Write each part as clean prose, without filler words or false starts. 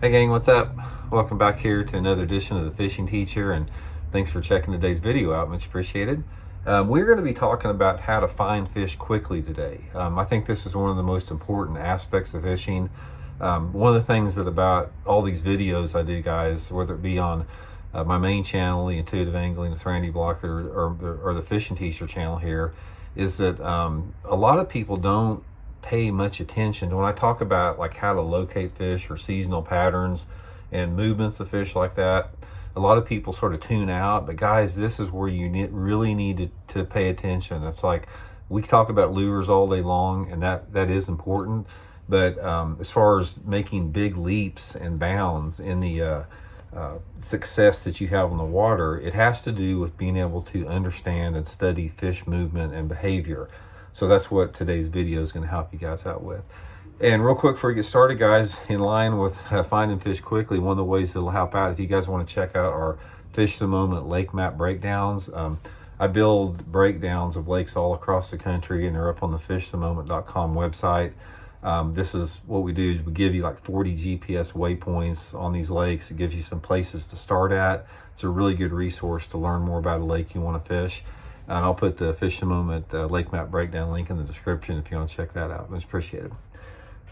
Hey gang, what's up? Welcome back here to another edition of the Fishing Teacher, and thanks for checking today's video out, much appreciated. We're going to be talking about how to find fish quickly today. I think this is one of the most important aspects of fishing. One of the things that about all these videos I do, guys, whether it be on my main channel, the Intuitive Angling with Randy Blockett, or the Fishing Teacher channel here, is that a lot of people don't pay much attention to when I talk about like how to locate fish or seasonal patterns and movements of fish like that. A lot of people sort of tune out, but guys, this is where you really need to pay attention. It's like we talk about lures all day long, and that is important, but as far as making big leaps and bounds in the success that you have on the water, it has to do with being able to understand and study fish movement and behavior. So that's what today's video is going to help you guys out with. And real quick before we get started, guys, in line with finding fish quickly, one of the ways that'll help out, if you guys want to check out our Fish the Moment lake map breakdowns, I build breakdowns of lakes all across the country, and they're up on the fishthemoment.com website. This is what we do is we give you like 40 GPS waypoints on these lakes. It gives you some places to start at. It's a really good resource to learn more about a lake you want to fish. And I'll put the Fish the Moment lake map breakdown link in the description if you want to check that out. Much appreciated.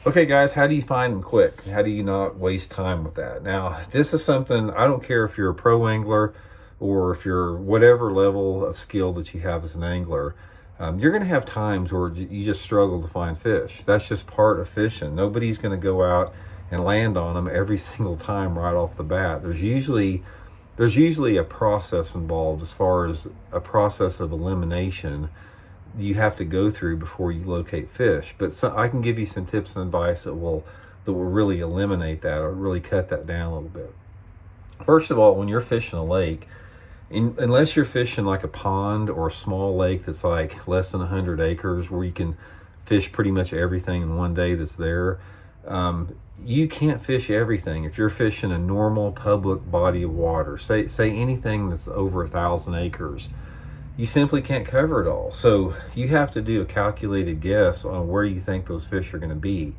Okay, guys, how do you find them quick? How do you not waste time with that? Now, this is something, I don't care if you're a pro angler or if you're whatever level of skill that you have as an angler, you're going to have times where you just struggle to find fish. That's just part of fishing. Nobody's going to go out and land on them every single time right off the bat. There's usually a process involved, as far as a process of elimination you have to go through before you locate fish. But I can give you some tips and advice that will really eliminate that, or really cut that down a little bit. First of all, when you're fishing a lake, unless you're fishing like a pond or a small lake that's like less than 100 acres where you can fish pretty much everything in one day that's there, you can't fish everything. If you're fishing a normal public body of water, say anything that's over 1,000 acres, you simply can't cover it all. So you have to do a calculated guess on where you think those fish are going to be.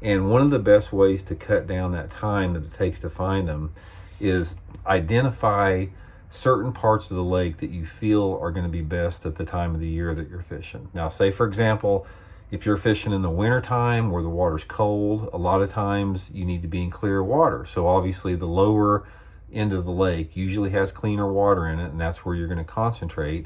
And one of the best ways to cut down that time that it takes to find them is identify certain parts of the lake that you feel are going to be best at the time of the year that you're fishing. Now, say for example, if you're fishing in the wintertime where the water's cold, a lot of times you need to be in clear water. So obviously the lower end of the lake usually has cleaner water in it, and that's where you're going to concentrate.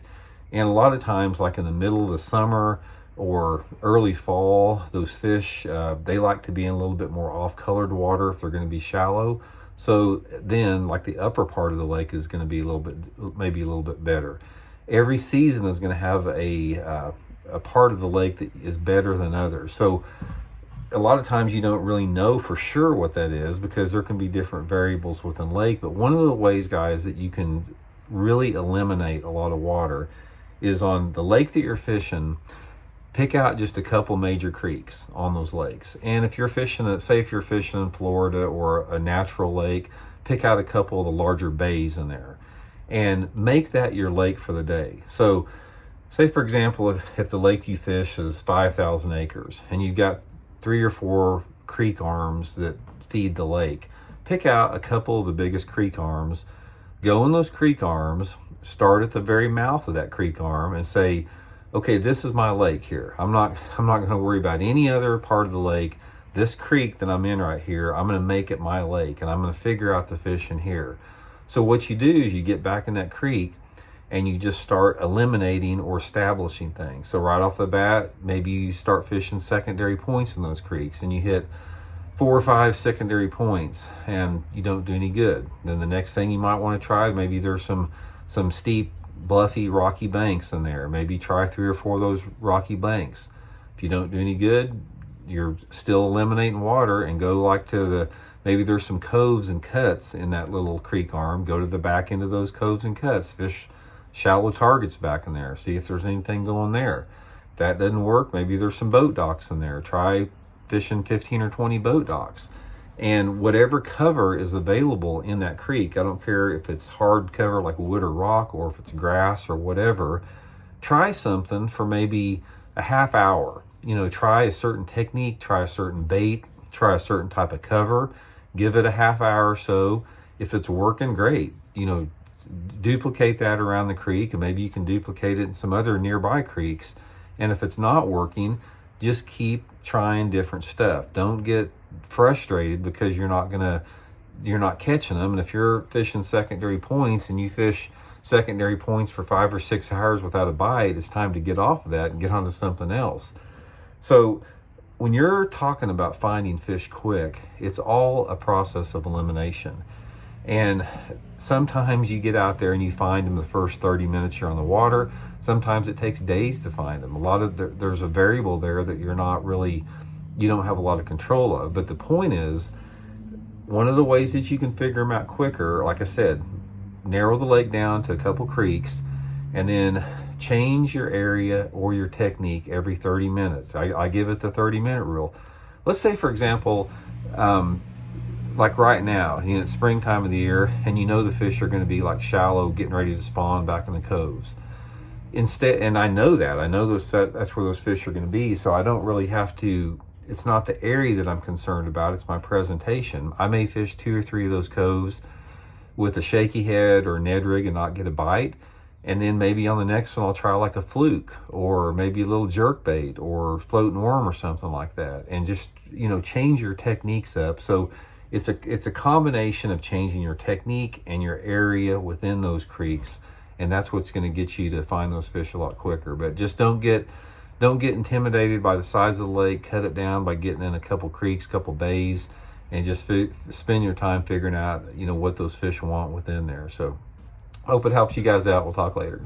And a lot of times, like in the middle of the summer or early fall, those fish, they like to be in a little bit more off-colored water if they're going to be shallow. So then, like the upper part of the lake is going to be maybe a little bit better. Every season is going to have a part of the lake that is better than others. So a lot of times you don't really know for sure what that is, because there can be different variables within lake. But one of the ways, guys, that you can really eliminate a lot of water is on the lake that you're fishing, pick out just a couple major creeks on those lakes. And if you're fishing, say if you're fishing in Florida or a natural lake, pick out a couple of the larger bays in there and make that your lake for the day. So say for example, if the lake you fish is 5,000 acres and you've got 3 or 4 creek arms that feed the lake, pick out a couple of the biggest creek arms, go in those creek arms, start at the very mouth of that creek arm and say, okay, this is my lake here. I'm not going to worry about any other part of the lake. This creek that I'm in right here, I'm going to make it my lake, and I'm going to figure out the fish in here. So what you do is you get back in that creek and you just start eliminating or establishing things. So right off the bat, maybe you start fishing secondary points in those creeks and you hit 4 or 5 secondary points and you don't do any good. Then the next thing you might want to try, maybe there's some steep, bluffy, rocky banks in there. Maybe try 3 or 4 of those rocky banks. If you don't do any good, you're still eliminating water, and go like to maybe there's some coves and cuts in that little creek arm. Go to the back end of those coves and cuts. Fish shallow targets back in there. See if there's anything going there. If that doesn't work, maybe there's some boat docks in there. Try fishing 15 or 20 boat docks. And whatever cover is available in that creek, I don't care if it's hard cover like wood or rock, or if it's grass or whatever, try something for maybe a half hour. Try a certain technique, try a certain bait, try a certain type of cover. Give it a half hour or so. If it's working, great. Duplicate that around the creek, and maybe you can duplicate it in some other nearby creeks. And if it's not working, just keep trying different stuff. Don't get frustrated because you're not catching them. And if you're fishing secondary points and you fish secondary points for 5 or 6 hours without a bite, it's time to get off of that and get onto something else. So when you're talking about finding fish quick, it's all a process of elimination. And sometimes you get out there and you find them the first 30 minutes you're on the water. Sometimes it takes days to find them. There's a variable there that you don't have a lot of control of. But the point is, one of the ways that you can figure them out quicker, like I said, narrow the lake down to a couple creeks, and then change your area or your technique every 30 minutes. I give it the 30-minute rule. Let's say, for example, like right now, it's springtime of the year, and the fish are going to be like shallow, getting ready to spawn back in the coves. Instead, and I know that's where those fish are going to be, so I don't really have to. It's not the area that I'm concerned about, it's my presentation. I may fish 2 or 3 of those coves with a shaky head or Ned rig and not get a bite. And then maybe on the next one, I'll try like a fluke or maybe a little jerk bait or floating worm or something like that. And just, change your techniques up. So it's a combination of changing your technique and your area within those creeks. And that's what's going to get you to find those fish a lot quicker. But just don't get intimidated by the size of the lake. Cut it down by getting in a couple creeks, couple bays, and just spend your time figuring out, what those fish want within there. So hope it helps you guys out. We'll talk later.